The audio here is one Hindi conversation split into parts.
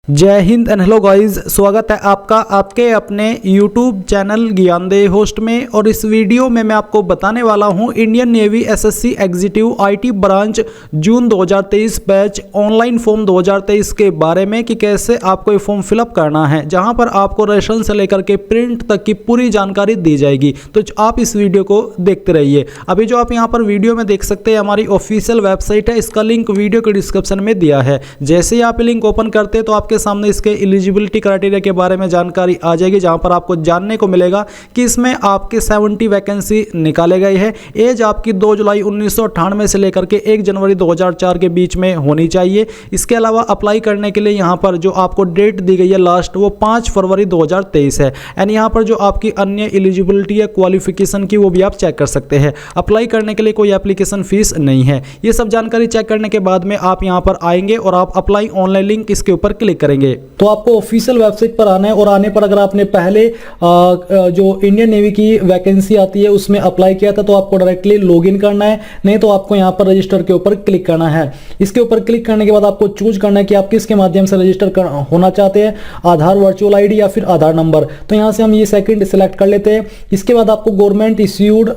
जय हिंद एंड हेलो गाइस, स्वागत है आपका आपके अपने YouTube चैनल ज्ञानदेह होस्ट में। और इस वीडियो में मैं आपको बताने वाला हूं Indian navy SSC executive IT branch June 2023 batch online form 2023 के बारे में कि कैसे आपको ये फॉर्म फिलअप करना है, जहां पर आपको रजिस्ट्रेशन से लेकर के प्रिंट तक की पूरी जानकारी दी जाएगी। तो आप इस वीडियो को देखते रहिए। अभी जो आप यहाँ पर वीडियो में देख सकते हैं हमारी ऑफिशियल वेबसाइट है, इसका लिंक वीडियो के डिस्क्रिप्शन में दिया है। जैसे ही आप लिंक ओपन करते हैं तो आपके सामने इसके एलिजिबिलिटी क्राइटेरिया के बारे में जानकारी आ जाएगी, जहां पर आपको जानने को मिलेगा कि इसमें आपके 70 वैकेंसी निकाले गए हैं। एज आपकी 2 जुलाई 1998 से लेकर के 1 जनवरी 2004 के बीच में होनी चाहिए। इसके अलावा अप्लाई करने के लिए यहां पर जो आपको डेट दी गई है लास्ट, वो 5 फरवरी 2023 है। एंड यहां पर जो आपकी अन्य एलिजिबिलिटी है क्वालिफिकेशन की, वो भी आप चेक कर सकते हैं। अप्लाई करने के लिए कोई एप्लीकेशन फीस नहीं है। ये सब जानकारी चेक करने के बाद में आप यहां पर आएंगे और आप अप्लाई ऑनलाइन लिंक इसके ऊपर क्लिक करेंगे। तो आपको ऑफिशियल वेबसाइट पर आना है और आने पर अगर आपने पहले जो इंडियन नेवी की वैकेंसी आती है उसमें अप्लाई किया था तो आपको डायरेक्टली लॉगिन करना है, नहीं तो आपको यहां पर रजिस्टर के ऊपर क्लिक करना है। इसके ऊपर क्लिक करने के बाद आपको चूज करना है कि आप किसके माध्यम से रजिस्टर होना चाहते हैं, आधार वर्चुअल आईडी या फिर आधार नंबर। तो यहां से हम ये सेकंड सिलेक्ट कर लेते हैं। इसके बाद आपको government issued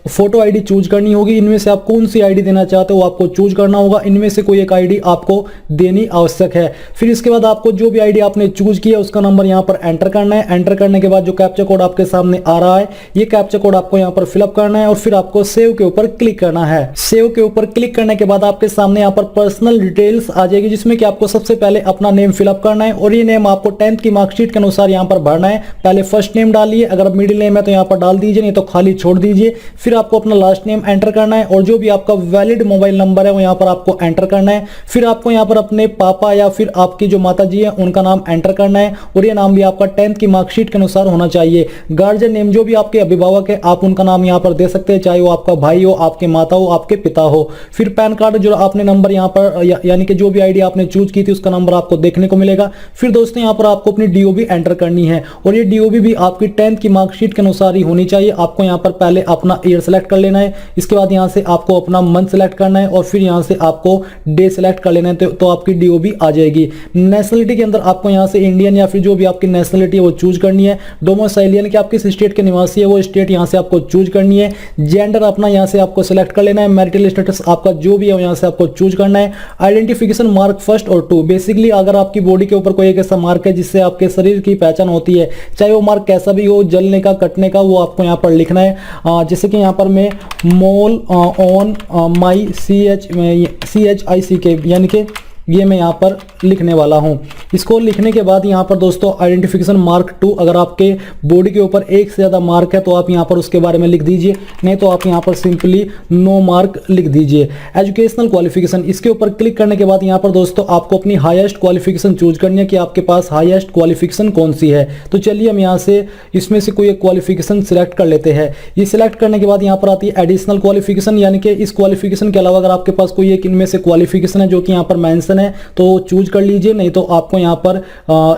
photo ID choose करनी होगी। इनमें से आप कौन सी आईडी देना चाहते हो आपको चूज करना होगा। इनमें से कोई एक आईडी आपको देनी आवश्यक है। फिर इसके बाद आपको जो भी आईडी आपने चूज किया उसका नंबर यहां पर एंटर करना है। एंटर करने के बाद जो कैप्चा कोड आपके सामने आ रहा है, ये कैप्चा कोड आपको यहां पर फिलअप करना है और फिर आपको सेव के ऊपर क्लिक करना है। सेव के ऊपर क्लिक करने के बाद आपके सामने यहां पर पर्सनल डिटेल्स आ जाएगी, जिसमें कि आपको सबसे पहले अपना नेम फिलअप करना है और ये नेम आपको 10th की मार्कशीट के अनुसार यहां पर भरना है। पहले फर्स्ट नेम डालिए, अगर मिडिल नेम है तो यहां पर डाल दीजिए, नहीं तो खाली छोड़ दीजिए। फिर आपको अपना लास्ट नेम एंटर करना है और जो भी आपका वैलिड मोबाइल नंबर है वो यहां पर आपको एंटर करना है। फिर आपको यहां पर अपने पापा या फिर आपकी जो माता जी है उनका नाम एंटर करना है और ये नाम भी आपका 10th की मार्कशीट के अनुसार होना चाहिए। गार्जियन नेम जो भी आपके अभिभावक है आप उनका नाम यहां पर दे सकते हैं, चाहे वो आपका भाई हो, आपके माता हो, आपके पिता हो। फिर पैन कार्ड जो आपने नंबर यहां पर यानी कि जो भी आईडी आपने चूज की थी उसका नंबर आपको देखने को मिलेगा। फिर दोस्तों यहां पर आपको अपनी डीओबी एंटर करनी है और ये डीओबी भी आपकी 10th की मार्कशीट के अनुसार ही होनी चाहिए। आपको यहां पर पहले अपना ईयर सेलेक्ट कर लेना है, इसके बाद यहां से आपको अपना मंथ सेलेक्ट करना है और फिर यहां से आपको डे सेलेक्ट कर लेना है, तो आपकी डीओबी आ जाएगी। नेशनलिटी के अंदर आपको यहां से इंडियन या फिर जो भी आपकी नेशनलिटी है वो चूज करनी है। डोमिसाइलियन कि आप किस स्टेट के निवासी है वो स्टेट यहां से आपको चूज करनी है। जेंडर अपना यहां से आपको सिलेक्ट कर लेना है। मैरिटल स्टेटस आपका जो भी है यहां से आपको चूज करना है। आइडेंटिफिकेशन मार्क फर्स्ट और 2, बेसिकली अगर आपकी बॉडी के ऊपर कोई एक ऐसा मार्क है जिससे आपके शरीर की पहचान होती है, चाहे वो मार्क कैसा भी हो, जलने का, कटने का, वो आपको यहां पर लिखना है। जैसे कि यहां पर मैं मोल ऑन माई CHICK यानी कि ये मैं यहाँ पर लिखने वाला हूँ। इसको लिखने के बाद यहाँ पर दोस्तों आइडेंटिफिकेशन मार्क 2, अगर आपके बॉडी के ऊपर एक से ज़्यादा मार्क है तो आप यहाँ पर उसके बारे में लिख दीजिए, नहीं तो आप यहाँ पर सिंपली नो मार्क लिख दीजिए। एजुकेशनल क्वालिफिकेशन, इसके ऊपर क्लिक करने के बाद यहाँ पर दोस्तों आपको अपनी हाईएस्ट क्वालिफिकेशन चूज करनी है कि आपके पास हाईएस्ट क्वालिफिकेशन कौन सी है। तो चलिए हम यहाँ से इसमें से कोई एक क्वालिफिकेशन सिलेक्ट कर लेते हैं। ये सिलेक्ट करने के बाद यहाँ पर आती है एडिशनल क्वालिफिकेशन, यानी कि इस क्वालिफिकेशन के अलावा अगर आपके पास कोई एक इनमें से क्वालिफिकेशन है जो कि यहाँ पर मेंशन है तो चूज कर लीजिए, नहीं तो आपको यहां पर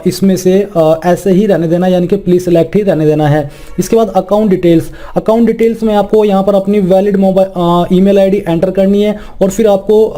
इसमें से ऐसे ही रहने देना, यानी कि प्लीज सिलेक्ट ही रहने देना है। इसके बाद अकाउंट डिटेल्स, अकाउंट डिटेल्स में आपको यहां पर अपनी valid mobile email ID enter करनी है और फिर आपको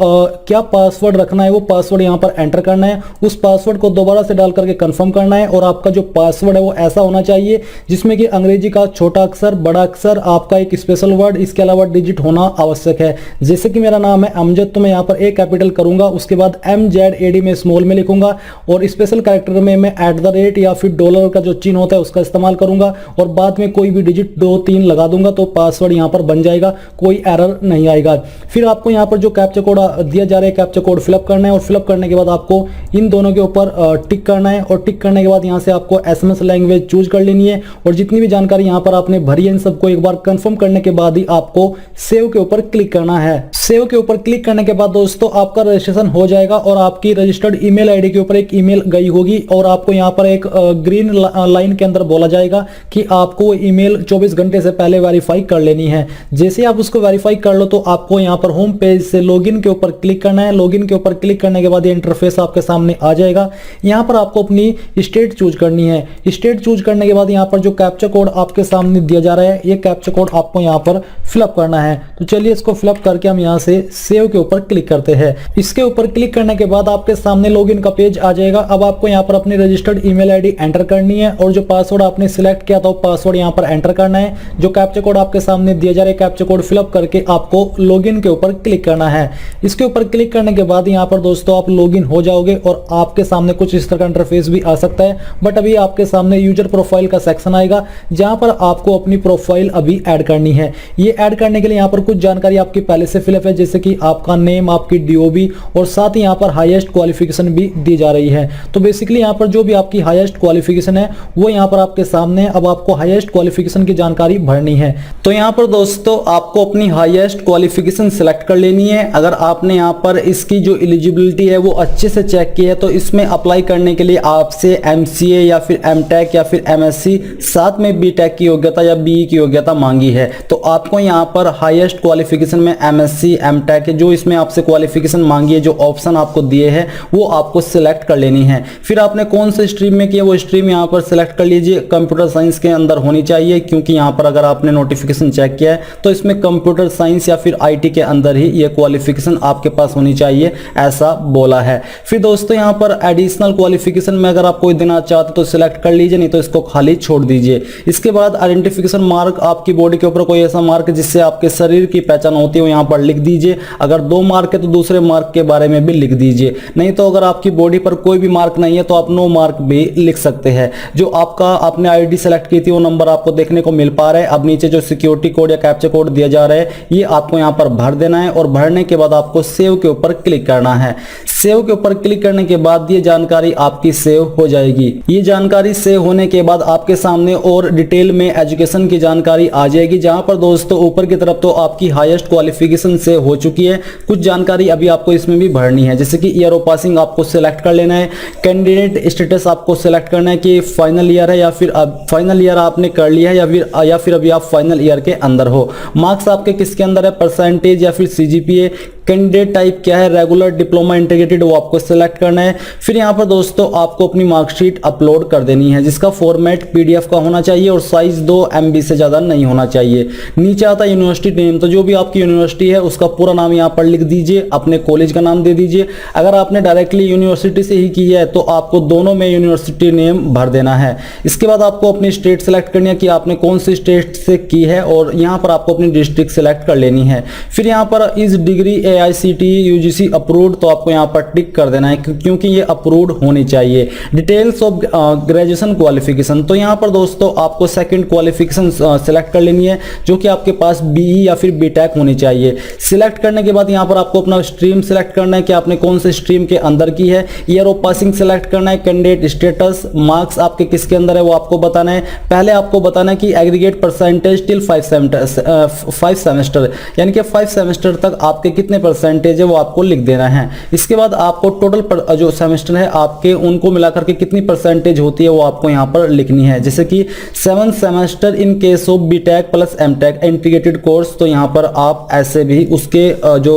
क्या पासवर्ड रखना है वो पासवर्ड यहां पर एंटर करना है। उस पासवर्ड को दोबारा से डाल करके कंफर्म करना है और आपका जो पासवर्ड है वो ऐसा होना चाहिए जिसमें कि अंग्रेजी का छोटा अक्षर, बड़ा अक्षर, आपका एक स्पेशल वर्ड, इसके अलावा डिजिट होना आवश्यक है। जैसे कि मेरा नाम है अमजद, तो मैं यहां पर एक कैपिटल करूंगा, उसके बाद MZAD में स्मॉल में लिखूंगा और स्पेशल कैरेक्टर में मैं @ या फिर डॉलर का जो चिन्ह होता है उसका इस्तेमाल करूंगा और बाद में कोई भी डिजिट 2-3 लगा दूंगा तो पासवर्ड यहां पर बन जाएगा, कोई एरर नहीं आएगा। फिर आपको यहां पर जो कैप्चा कोड दिया जा रहा है कैप्चा कोड फिलअप करना है और फिलअप करने के बाद आपको इन दोनों के ऊपर टिक करना है और टिक करने के बाद यहां से आपको SMS लैंग्वेज चूज कर लेनी है और जितनी भी जानकारी यहां पर आपने भरी है इन सबको एक बार कंफर्म करने के बाद ही आपको सेव के ऊपर क्लिक करना है। सेव के ऊपर क्लिक करने के बाद दोस्तों आपका रजिस्ट्रेशन हो जाएगा और आपकी रजिस्टर्ड ईमेल आईडी के ऊपर एक ईमेल गई होगी और आपको यहां पर एक ग्रीन लाइन के अंदर बोला जाएगा कि आपको ईमेल 24 घंटे से पहले वेरीफाई कर लेनी है। जैसे आप उसको वेरीफाई कर लो तो आपको यहां पर होम पेज से लॉगिन के ऊपर क्लिक करना है। लॉगिन के ऊपर क्लिक करने के बाद ये इंटरफेस आपके सामने सामने आ जाएगा। यहाँ पर आपको अपनी स्टेट चूज करनी है। स्टेट चूज करने के बाद यहाँ पर जो कैप्चा कोड आपके सामने दिया जा रहा है, ये कैप्चा कोड आपको यहाँ पर फिलअप करना है। तो चलिए इसको फिलअप करके हम यहाँ से सेव के ऊपर क्लिक करते हैं। इसके ऊपर क्लिक करने के बाद आपके सामने लॉगिन का पेज आ जाएगा। अब आपको यहाँ पर अपनी रजिस्टर्ड ईमेल आईडी एंटर करनी है और जो पासवर्ड आपने सिलेक्ट किया था वो पासवर्ड यहाँ पर एंटर करना है। जो कैप्चा कोड आपके सामने दिया जा रहा है, कैप्चा कोड फिलअप करके आपको लॉगिन के ऊपर क्लिक करना है। इसके ऊपर क्लिक करने के बाद यहाँ पर दोस्तों आप लॉगिन हो जाओगे और आपके सामने कुछ इस तरह का इंटरफेस भी आ सकता है। बट अभी आपके सामने यूजर प्रोफाइल का सेक्शन आएगा जहां पर आपको अपनी प्रोफाइल अभी ऐड करनी है। ये ऐड करने के लिए यहाँ पर कुछ जानकारी आपकी पहले से फिलअप है, जैसे कि आपका नेम, आपकी डीओबी और साथ ही यहाँ पर हाईएस्ट क्वालिफिकेशन भी दी जा रही है। तो बेसिकली यहाँ पर जो भी आपकी हाईएस्ट क्वालिफिकेशन है वो यहाँ पर आपके सामने है। अब आपको हाईएस्ट क्वालिफिकेशन की जानकारी भरनी है। तो यहाँ पर दोस्तों आपको अपनी हाईएस्ट क्वालिफिकेशन सिलेक्ट कर लेनी है। अगर आपने यहाँ पर इसकी जो एलिजिबिलिटी है वो अच्छे से चेक की है तो इसमें अप्लाई करने के लिए आपसे एमसीए या फिर एमटेक या फिर एमएससी साथ में बीटेक की योग्यता या बीई की योग्यता मांगी है। तो आपको यहाँ पर हाईएस्ट क्वालिफिकेशन में एमएससी एमटेक जो इसमें आपसे क्वालिफिकेशन मांगी है, जो ऑप्शन आपको दिए हैं वो आपको सिलेक्ट कर लेनी है। फिर आपने कौन से स्ट्रीम में किया वो स्ट्रीम यहाँ पर सिलेक्ट कर लीजिए। कंप्यूटर साइंस के अंदर होनी चाहिए, क्योंकि यहाँ पर अगर आपने नोटिफिकेशन चेक किया है तो इसमें कंप्यूटर साइंस या फिर आईटी के अंदर ही ये क्वालिफिकेशन आपके पास होनी चाहिए, ऐसा बोला है। फिर दोस्तों यहाँ पर एडिशनल क्वालिफिकेशन में अगर आप कोई देना चाहते तो सिलेक्ट कर लीजिए, नहीं तो इसको खाली छोड़ दीजिए। इसके बाद आइडेंटिफिकेशन मार्क, आपकी बॉडी के ऊपर कोई ऐसा मार्क जिससे आपके शरीर की पहचान होती है वो यहाँ पर लिख दीजिए। अगर 2 मार्क है तो दूसरे मार्क के बारे में भी लिख दीजिए। नहीं तो अगर आपकी बॉडी पर कोई भी मार्क नहीं है तो आप नो मार्क भी लिख सकते हैं। जो आपने आईडी सेलेक्ट की थी वो नंबर आपको देखने को मिल पा रहा है। अब नीचे जो सिक्योरिटी कोड या कैप्चा कोड दिया जा रहा है ये आपको यहाँ पर भर देना है और भरने के बाद आपको सेव के ऊपर क्लिक करना है। सेव के ऊपर क्लिक करने के बाद ये जानकारी आपकी सेव हो जाएगी। ये जानकारी सेव होने के बाद आपके सामने और डिटेल में एजुकेशन की जानकारी आ जाएगी, जहां पर दोस्तों ऊपर की तरफ तो आपकी हाईएस्ट क्वालिफिकेशन से हो चुकी है। कुछ जानकारी अभी आपको इसमें भी भरनी है, जैसे कि ईयर ऑफ पासिंग आपको सिलेक्ट कर लेना है। कैंडिडेट स्टेटस आपको सिलेक्ट करना है कि फाइनल ईयर है या फिर अब फाइनल ईयर आपने कर लिया है या फिर अभी आप फाइनल ईयर के अंदर हो। मार्क्स आपके किसके अंदर है, परसेंटेज या फिर सीजीपीए। कैंडिडेट टाइप क्या है, रेगुलर, डिप्लोमा, इंटीग्रेटेड, वो आपको सिलेक्ट करना है। फिर यहाँ पर दोस्तों आपको अपनी मार्कशीट अपलोड कर देनी है, जिसका फॉर्मेट पीडीएफ का होना चाहिए और साइज 2 MB से ज़्यादा नहीं होना चाहिए। नीचे आता है यूनिवर्सिटी नेम, तो जो भी आपकी यूनिवर्सिटी है उसका पूरा नाम यहाँ पर लिख दीजिए, अपने कॉलेज का नाम दे दीजिए। अगर आपने डायरेक्टली यूनिवर्सिटी से ही की है तो आपको दोनों में यूनिवर्सिटी नेम भर देना है। इसके बाद आपको अपनी स्टेट सेलेक्ट करनी है कि आपने कौन सी स्टेट से की है और यहाँ पर आपको अपनी डिस्ट्रिक्ट सेलेक्ट कर लेनी है। फिर यहाँ पर इस डिग्री AICTE UGC अप्रूव्ड, तो आपको यहाँ पर टिक कर देना है क्योंकि ये अप्रूव्ड होनी चाहिए। डिटेल्स ऑफ ग्रेजुएशन क्वालिफिकेशन, तो यहाँ पर दोस्तों आपको सेकंड क्वालिफिकेशन सिलेक्ट कर लेनी है जो कि आपके पास BE या फिर BTech होनी चाहिए। सिलेक्ट करने के बाद यहाँ पर आपको अपना स्ट्रीम सिलेक्ट करना है कि आपने कौन से स्ट्रीम के अंदर की है। ईयर ऑफ पासिंग सिलेक्ट करना है। कैंडिडेट स्टेटस, मार्क्स आपके किसके अंदर है वो आपको बताना है। पहले आपको बताना है कि एग्रीगेट परसेंटेज टिल 5 सेमेस्टर, यानी कि 5 सेमेस्टर तक आपके कितने परसेंटेज है वो आपको लिख देना है। इसके बाद आपको टोटल जो सेमेस्टर है आपके उनको मिलाकर के कितनी परसेंटेज होती है वो आपको यहाँ पर लिखनी है, जैसे कि 7 semester in case of BTech plus MTech integrated course, तो यहाँ पर आप ऐसे भी उसके जो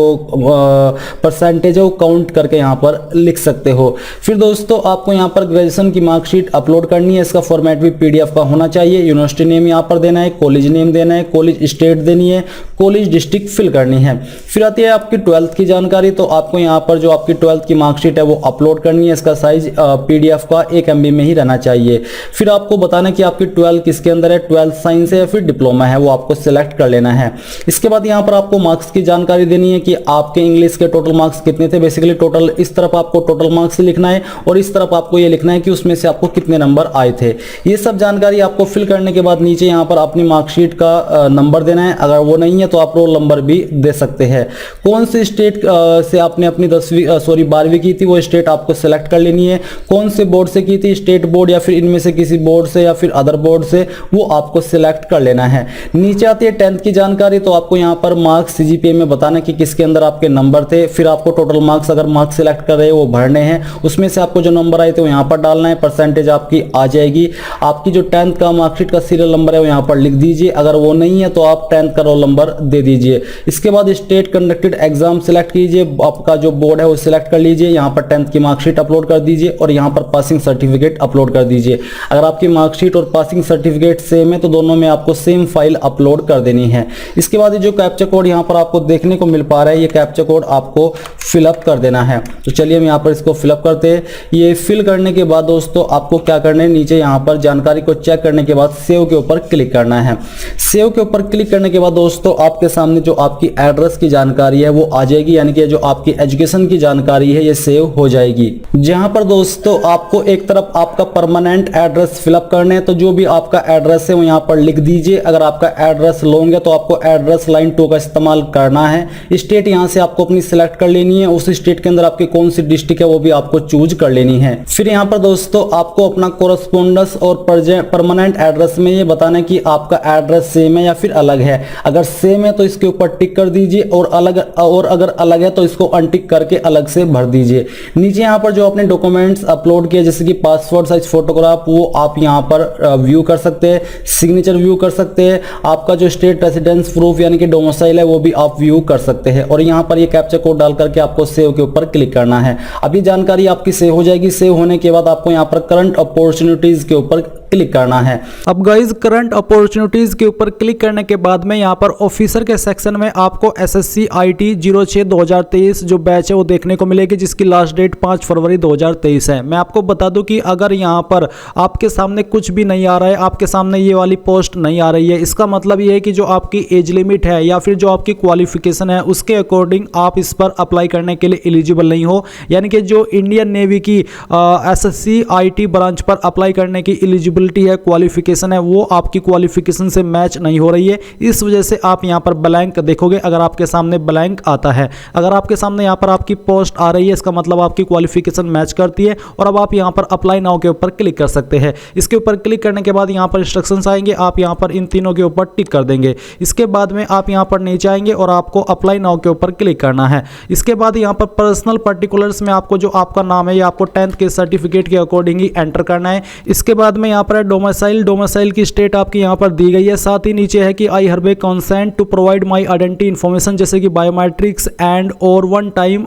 परसेंटेज है वो काउंट करके यहाँ पर लिख सकते हो। फिर दोस्तों आपको यहाँ पर ग्रेजुएशन की मार्कशीट अपलोड करनी है। इसका फॉर्मेट भी PDF का होना चाहिए। यूनिवर्सिटी नेम यहाँ पर देना है, कॉलेज नेम देना है, कॉलेज स्टेट देनी है, कॉलेज डिस्ट्रिक्ट फिल करनी है। फिर आती है आपकी 12th की जानकारी, तो आपको यहाँ पर जो आपकी 12th की मार्कशीट है वो अपलोड करनी है। इसका साइज PDF का 1 MB में ही रहना चाहिए। फिर आपको बताना कि आपकी 12 किसके अंदर है, 12 साइंस है या फिर डिप्लोमा है, वो आपको सिलेक्ट कर लेना है। इसके बाद यहाँ पर आपको मार्क्स की जानकारी देनी है कि आपके इंग्लिश के टोटल मार्क्स कितने थे। बेसिकली टोटल इस तरफ आपको टोटल मार्क्स लिखना है और इस तरफ आपको ये लिखना है कि उसमें से आपको कितने नंबर आए थे। ये सब जानकारी आपको फिल करने के बाद नीचे यहाँ पर अपनी मार्कशीट का नंबर देना है। अगर वो नहीं है तो आप रोल नंबर भी दे सकते हैं। कौन सी स्टेट से आपने अपनी 12वीं की थी वो स्टेट आपको सिलेक्ट कर लेनी है। कौन से बोर्ड से की थी, स्टेट बोर्ड या फिर इनमें से किसी बोर्ड से या फिर अदर बोर्ड से, वो आपको सिलेक्ट कर लेना है। नीचे आती है 10th की जानकारी, तो आपको यहाँ पर मार्क्स CGPA में बताना कि किसके अंदर आपके नंबर थे। फिर आपको टोटल मार्क्स, अगर मार्क्स सिलेक्ट कर रहे हो वो भरने हैं, उसमें से आपको जो नंबर आए थे वो यहाँ पर डालना है। परसेंटेज आपकी आ जाएगी। आपकी जो 10th का मार्कशीट का सीरियल नंबर है वो यहाँ पर लिख दीजिए। अगर वो नहीं है तो आप 10th का रोल नंबर दे दीजिए। इसके बाद स्टेट कंडक्टेड एग्जाम सिलेक्ट कीजिए, आपका जो बोर्ड है वो सिलेक्ट कर लीजिए। यहाँ पर 10th की मार्कशीट अपलोड कर दीजिए और यहाँ पर पासिंग सर्टिफिकेट अपलोड कर दीजिए। अगर आपकी मार्कशीट और पासिंग सर्टिफिकेट सेम है तो दोनों में आपको सेम फाइल अपलोड कर देनी है। इसके बाद ये जो कैप्चा कोड यहाँ पर आपको देखने को मिल पा रहा है, ये कैप्चा कोड आपको फिलअप कर देना है। तो चलिए हम यहाँ पर इसको फिलअप करते हैं। ये फिल करने के बाद दोस्तों आपको क्या करना है, नीचे यहाँ पर जानकारी को चेक करने के बाद सेव के ऊपर क्लिक करना है। सेव के ऊपर क्लिक करने के बाद दोस्तों आपके सामने जो आपकी एड्रेस की जानकारी है वो आ जाएगी, यानी कि जो आपकी एजुकेशन की जानकारी है ये सेव हो जाएगी। जहां पर दोस्तों आपको एक तरफ आपका परमानेंट एड्रेस फिलअप करना है, तो जो भी आपका एड्रेस है वो यहाँ पर लिख दीजिए। अगर आपका एड्रेस लॉन्ग है तो आपको एड्रेस लाइन 2 का इस्तेमाल करना है। स्टेट यहाँ से आपको अपनी सिलेक्ट कर लेनी है, उस स्टेट के अंदर आपकी कौन सी डिस्ट्रिक्ट है वो भी आपको चूज कर लेनी है। फिर यहाँ पर दोस्तों आपको अपना कोरस्पोंडेंस और परमानेंट एड्रेस में ये बताना है कि आपका एड्रेस सेम है या फिर अलग है। अगर सेम है तो इसके ऊपर टिक कर दीजिए और अगर अलग है तो इसको अनटिक करके अलग से भर दीजिए। नीचे यहाँ पर जो आपने डॉक्यूमेंट्स अपलोड किए जैसे कि पासपोर्ट साइज फोटोग्राफ, वो आप यहाँ पर व्यू कर सकते हैं, सिग्नेचर व्यू कर सकते हैं, आपका जो स्टेट रेसिडेंस प्रूफ यानी कि डोमिसाइल है वो भी आप व्यू कर सकते हैं। और यहाँ पर ये कैप्चा कोड डाल करके आपको सेव के ऊपर क्लिक करना है। अब ये जानकारी आपकी सेव हो जाएगी। सेव होने के बाद आपको यहाँ पर करंट अपॉर्चुनिटीज के ऊपर क्लिक करना है। अब गाइज करंट अपॉर्चुनिटीज के ऊपर क्लिक करने के बाद में यहाँ पर ऑफिसर के सेक्शन में आपको SSC IT 06-2023 जो बैच है वो देखने को मिलेगी, जिसकी लास्ट डेट 5 फरवरी 2023 है। मैं आपको बता दूं कि अगर यहाँ पर आपके सामने कुछ भी नहीं आ रहा है, आपके सामने ये वाली पोस्ट नहीं आ रही है, इसका मतलब ये है कि जो आपकी एज लिमिट है या फिर जो आपकी क्वालिफिकेशन है उसके अकॉर्डिंग आप इस पर अप्लाई करने के लिए एलिजिबल नहीं हो। यानी कि जो इंडियन नेवी की SSC IT ब्रांच पर अप्लाई करने की एलिजिबिलिटी है, क्वालिफिकेशन है, वो आपकी क्वालिफिकेशन से मैच नहीं हो रही है। इस वजह से आप यहाँ पर ब्लैंक देखोगे। अगर आपके सामने ब्लैंक आता है, अगर आपके सामने यहाँ पर आपकी पोस्ट आ रही है, इसका मतलब आपकी क्वालिफिकेशन मैच करती है और अब आप यहाँ पर अप्लाई नाउ के ऊपर क्लिक कर सकते हैं। इसके ऊपर क्लिक करने के बाद यहाँ पर इंस्ट्रक्शंस आएंगे, आप यहाँ पर इन तीनों के ऊपर टिक कर देंगे। इसके बाद में आप यहाँ पर नीचे आएंगे और आपको अप्लाई नाउ के ऊपर क्लिक करना है। इसके बाद यहाँ पर पर्सनल पर्टिकुलर्स में आपको जो आपका नाम है ये आपको 10th के सर्टिफिकेट के अकॉर्डिंग ही एंटर करना है। इसके बाद में यहाँ पर डोमिसाइल की स्टेट आपकी यहाँ पर दी गई है। साथ ही नीचे है कि I hereby consent to provide my identity information जैसे कि बायोमेट्रिक्स एंड और one time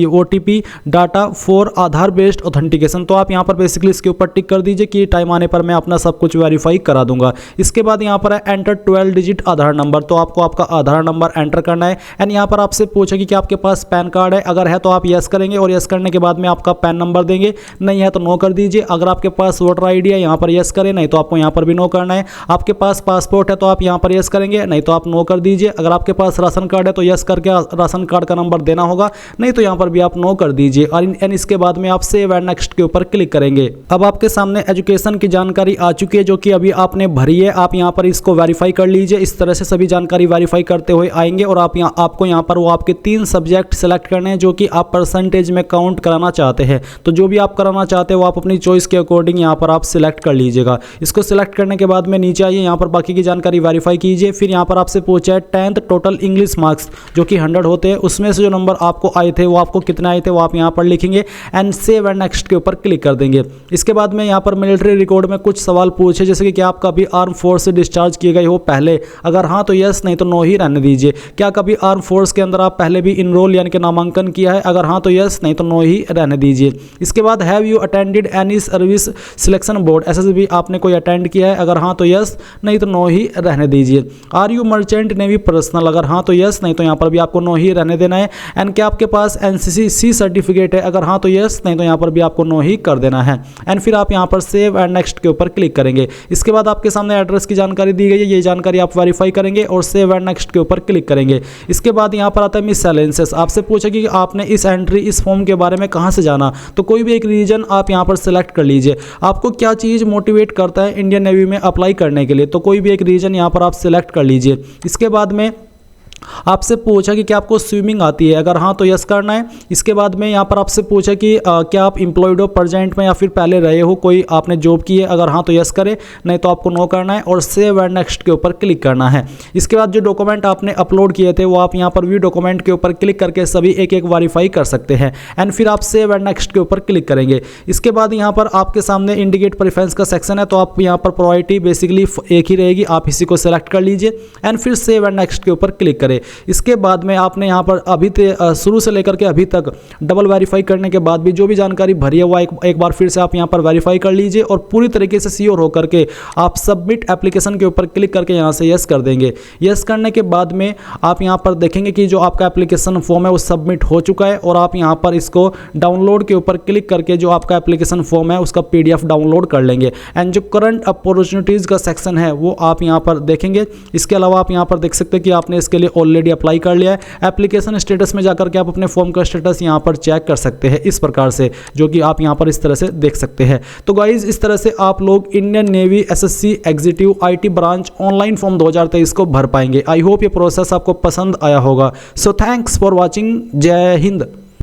OTP data for Aadhaar based authentication. तो आप यहाँ पर बेसिकली इसके ऊपर टिक कर दीजिए कि टाइम आने पर मैं अपना सब कुछ वेरीफाई करा दूंगा। इसके बाद यहाँ पर है एंटर 12 डिजिट आधार नंबर, तो आपको आपका आधार नंबर एंटर करना है। एंड यहाँ पर आपसे पूछेगी कि आपके पास पैन कार्ड है, अगर है तो आप यस करेंगे और यस करने के बाद में आपका पैन नंबर देंगे, नहीं है तो नो कर दीजिए। अगर आपके पास वोटर ID है यहाँ पर यस करें, नहीं तो आपको यहाँ पर भी नो करना है। आपके पास पासपोर्ट है तो आप यहाँ पर यस करेंगे, नहीं तो आप नो कर दीजिए। अगर आपके पास राशन कार्ड है तो यस करके राशन कार्ड का नंबर देना होगा, नहीं तो यहाँ पर भी आप नो कर दीजिए। और इसके बाद में आप सेव एंड नेक्स्ट के ऊपर क्लिक करेंगे। अब आपके सामने एजुकेशन की जानकारी आ चुकी है जो कि अभी आपने भरी है। आप यहाँ पर इसको वेरीफाई कर लीजिए। इस तरह से सभी जानकारी वेरीफाई करते हुए आएंगे और आपको यहाँ पर वो आपके 3 सब्जेक्ट सेलेक्ट करने हैं जो कि आप परसेंटेज में काउंट कराना चाहते हैं। तो जो भी आप कराना चाहते हैं वो आप अपनी चॉइस के अकॉर्डिंग यहाँ पर आप सिलेक्ट कर लीजिएगा। इसको सिलेक्ट करने के बाद में नीचे आइए, यहाँ पर बाकी की जानकारी वेरीफाई कीजिए। फिर यहाँ पर आपसे पूछा है 10th टोटल इंग्लिश मार्क्स जो कि 100 होते हैं, उसमें से जो नंबर आपको आए थे वो आपको कितने आए थे वो आप यहाँ पर लिखेंगे एंड सेव एंड नेक्स्ट के ऊपर क्लिक कर देंगे। इसके बाद में यहाँ पर मिलिट्री रिकॉर्ड में कुछ सवाल पूछे जैसे कि क्या आप कभी आर्म फोर्स से डिस्चार्ज किए गए हो पहले, अगर हाँ तो यस, नहीं तो नो ही रहने दीजिए। क्या कभी आर्म फोर्स के अंदर आप पहले भी इनरोल यानी कि नामांकन किया है, अगर हाँ तो यस, नहीं तो नो ही रहने दीजिए। इसके बाद have you attended any service selection board, SSB आपने कोई अटेंड किया है, अगर हाँ तो यस, नहीं तो नो ही रहने दीजिए। Are you merchant navy personal, अगर हाँ तो यस, नहीं तो यहाँ पर भी आपको नो ही रहने देना है। एंड क्या आपके पास NCC सर्टिफिकेट है, अगर हाँ तो यस, नहीं तो यहाँ पर भी आपको नो ही कर देना है। एंड फिर आप यहाँ पर सेव एंड नेक्स्ट के ऊपर क्लिक करेंगे। इसके बाद आपके सामने एड्रेस की जानकारी दी गई है, ये जानकारी आप वेरीफाई करेंगे और सेव एंड नेक्स्ट के ऊपर क्लिक करेंगे। इसके बाद यहाँ पर आता है मिसलेनियस, आपसे पूछेगी कि आपने इस एंट्री इस फॉर्म के बारे में कहाँ से जाना, तो कोई भी एक रीजन आप यहाँ पर सिलेक्ट कर लीजिए। आपको क्या चीज़ मोटिवेट करता है इंडियन नेवी में अप्लाई करने के लिए, तो कोई भी एक रीजन यहाँ पर आप सिलेक्ट कर लीजिए। इसके बाद में आपसे पूछा कि क्या आपको स्विमिंग आती है, अगर हाँ तो यस करना है। इसके बाद में यहाँ पर आपसे पूछा कि क्या आप एम्प्लॉयड हो प्रेजेंट में या फिर पहले रहे हो, कोई आपने जॉब की है, अगर हाँ तो यस करें, नहीं तो आपको नो करना है और सेव एंड नेक्स्ट के ऊपर क्लिक करना है। इसके बाद जो डॉक्यूमेंट आपने अपलोड किए थे वो आप यहाँ पर व्यू डॉक्यूमेंट के ऊपर क्लिक करके सभी एक एक वेरीफाई कर सकते हैं। एंड फिर आप सेव एंड नेक्स्ट के ऊपर क्लिक करेंगे। इसके बाद यहाँ पर आपके सामने इंडिकेट प्रेफरेंस का सेक्शन है, तो आप यहाँ पर प्रायोरिटी बेसिकली एक ही रहेगी, आप इसी को सेलेक्ट कर लीजिए एंड फिर सेव एंड नेक्स्ट के ऊपर क्लिक करें। इसके बाद में आपने यहाँ पर अभी शुरू से लेकर के अभी तक डबल वेरीफाई करने के बाद भी जो भी जानकारी भरी है वो एक बार फिर से आप यहाँ पर वेरीफाई कर लीजिए और पूरी तरीके से श्योर होकर के आप सबमिट एप्लीकेशन के ऊपर क्लिक करके यहाँ से यस कर देंगे। यस करने के बाद में आप यहाँ पर देखेंगे कि जो आपका एप्लीकेशन फॉर्म है वो सबमिट हो चुका है और आप यहाँ पर इसको डाउनलोड के ऊपर क्लिक करके जो आपका एप्लीकेशन फॉर्म है उसका PDF डाउनलोड कर लेंगे। एंड जो करंट अपॉर्चुनिटीज़ का सेक्शन है वो आप यहाँ पर देखेंगे। इसके अलावा आप यहाँ पर देख सकते हैं कि आपने इसके लिए ऑलरेडी अप्लाई कर लिया है। एप्लीकेशन स्टेटस में जाकर के आप अपने फॉर्म का स्टेटस यहाँ पर चेक कर सकते हैं इस प्रकार से, जो कि आप यहाँ पर इस तरह से देख सकते हैं। तो गाइज इस तरह से आप लोग Indian navy SSC executive IT branch online form 2023 को भर पाएंगे। आई होप ये प्रोसेस आपको पसंद आया होगा। So thanks for watching. जय हिंद।